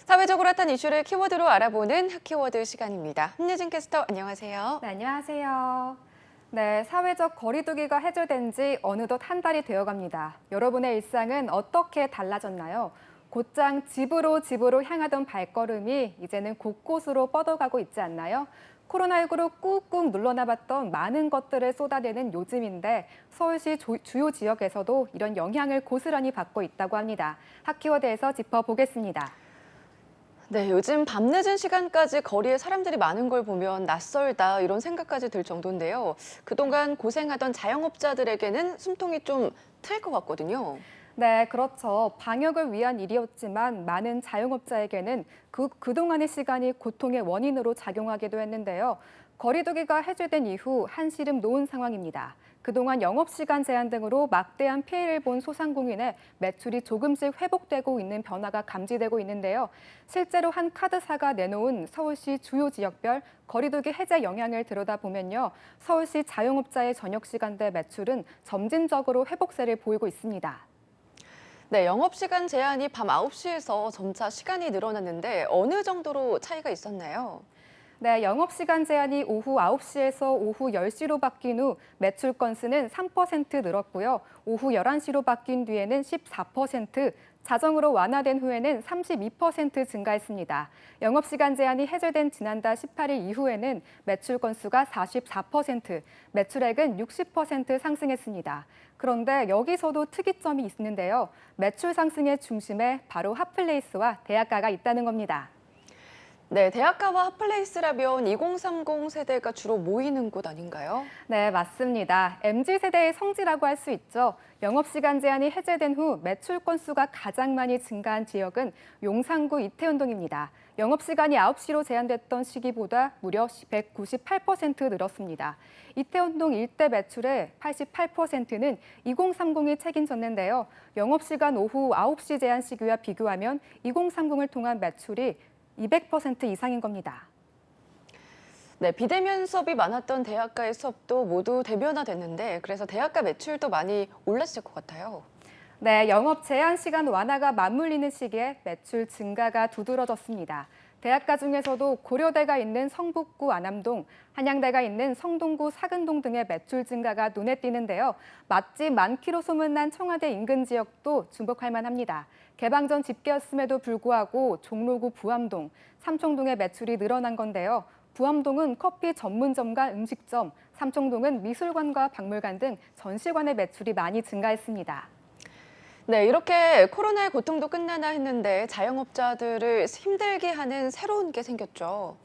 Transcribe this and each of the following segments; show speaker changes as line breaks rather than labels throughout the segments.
사회적으로 핫한 이슈를 키워드로 알아보는 핫키워드 시간입니다. 함예진 캐스터 안녕하세요.
네, 안녕하세요. 네, 사회적 거리두기가 해제된 지 어느덧 한 달이 되어갑니다. 여러분의 일상은 어떻게 달라졌나요? 곧장 집으로 향하던 발걸음이 이제는 곳곳으로 뻗어가고 있지 않나요? 코로나19로 꾹꾹 눌러놔봤던 많은 것들을 쏟아내는 요즘인데 서울시 주요 지역에서도 이런 영향을 고스란히 받고 있다고 합니다. 핫키워드에서 짚어보겠습니다.
네, 요즘 밤늦은 시간까지 거리에 사람들이 많은 걸 보면 낯설다 이런 생각까지 들 정도인데요. 그동안 고생하던 자영업자들에게는 숨통이 좀 트일 것 같거든요.
네, 그렇죠. 방역을 위한 일이었지만 많은 자영업자에게는 그동안의 시간이 고통의 원인으로 작용하기도 했는데요. 거리두기가 해제된 이후 한시름 놓은 상황입니다. 그동안 영업시간 제한 등으로 막대한 피해를 본 소상공인의 매출이 조금씩 회복되고 있는 변화가 감지되고 있는데요. 실제로 한 카드사가 내놓은 서울시 주요 지역별 거리두기 해제 영향을 들여다보면요. 서울시 자영업자의 저녁 시간대 매출은 점진적으로 회복세를 보이고 있습니다.
네, 영업시간 제한이 밤 9시에서 점차 시간이 늘어났는데 어느 정도로 차이가 있었나요?
네, 영업시간 제한이 오후 9시에서 오후 10시로 바뀐 후 매출 건수는 3% 늘었고요. 오후 11시로 바뀐 뒤에는 14%, 자정으로 완화된 후에는 32% 증가했습니다. 영업시간 제한이 해제된 지난달 18일 이후에는 매출 건수가 44%, 매출액은 60% 상승했습니다. 그런데 여기서도 특이점이 있는데요. 매출 상승의 중심에 바로 핫플레이스와 대학가가 있다는 겁니다.
네, 대학가와 핫플레이스라면 2030 세대가 주로 모이는 곳 아닌가요?
네, 맞습니다. MZ세대의 성지라고 할 수 있죠. 영업시간 제한이 해제된 후 매출 건수가 가장 많이 증가한 지역은 용산구 이태원동입니다. 영업시간이 9시로 제한됐던 시기보다 무려 198% 늘었습니다. 이태원동 일대 매출의 88%는 2030이 책임졌는데요. 영업시간 오후 9시 제한 시기와 비교하면 2030을 통한 매출이 200% 이상인 겁니다.
네, 비대면 수업이 많았던 대학가의 수업도 모두 대면화됐는데 그래서 대학가 매출도 많이 올랐을 것 같아요.
네, 영업 제한 시간 완화가 맞물리는 시기에 매출 증가가 두드러졌습니다. 대학가 중에서도 고려대가 있는 성북구 안암동, 한양대가 있는 성동구 사근동 등의 매출 증가가 눈에 띄는데요. 맛집 많기로 소문난 청와대 인근 지역도 주목할 만합니다. 개방 전 집계였음에도 불구하고 종로구 부암동, 삼청동의 매출이 늘어난 건데요. 부암동은 커피 전문점과 음식점, 삼청동은 미술관과 박물관 등 전시관의 매출이 많이 증가했습니다.
네, 이렇게 코로나의 고통도 끝나나 했는데 자영업자들을 힘들게 하는 새로운 게 생겼죠.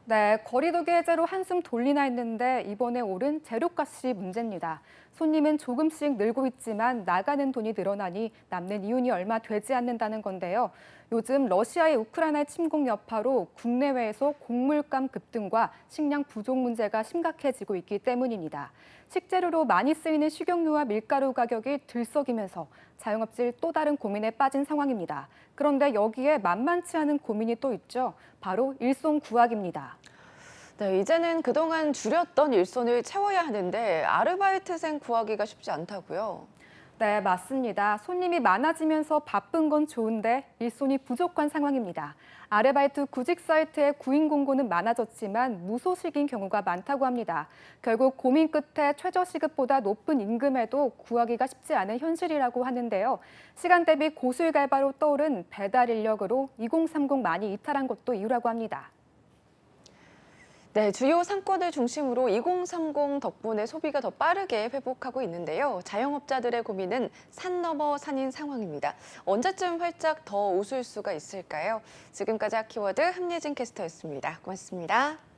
네, 거리두기 해제로 한숨 돌리나 했는데 이번에 오른 재료값이 문제입니다. 손님은 조금씩 늘고 있지만 나가는 돈이 늘어나니 남는 이윤이 얼마 되지 않는다는 건데요. 요즘 러시아의 우크라이나 침공 여파로 국내외에서 곡물감 급등과 식량 부족 문제가 심각해지고 있기 때문입니다. 식재료로 많이 쓰이는 식용유와 밀가루 가격이 들썩이면서 자영업자들 또 다른 고민에 빠진 상황입니다. 그런데 여기에 만만치 않은 고민이 또 있죠. 바로 일손 구하기입니다.
네, 이제는 그동안 줄였던 일손을 채워야 하는데 아르바이트생 구하기가 쉽지 않다고요.
네, 맞습니다. 손님이 많아지면서 바쁜 건 좋은데 일손이 부족한 상황입니다. 아르바이트 구직 사이트의 구인 공고는 많아졌지만 무소식인 경우가 많다고 합니다. 결국 고민 끝에 최저시급보다 높은 임금에도 구하기가 쉽지 않은 현실이라고 하는데요. 시간 대비 고수익 알바로 떠오른 배달 인력으로 2030 많이 이탈한 것도 이유라고 합니다.
네, 주요 상권을 중심으로 2030 덕분에 소비가 더 빠르게 회복하고 있는데요. 자영업자들의 고민은 산 넘어 산인 상황입니다. 언제쯤 활짝 더 웃을 수가 있을까요? 지금까지 핫키워드 함예진 캐스터였습니다. 고맙습니다.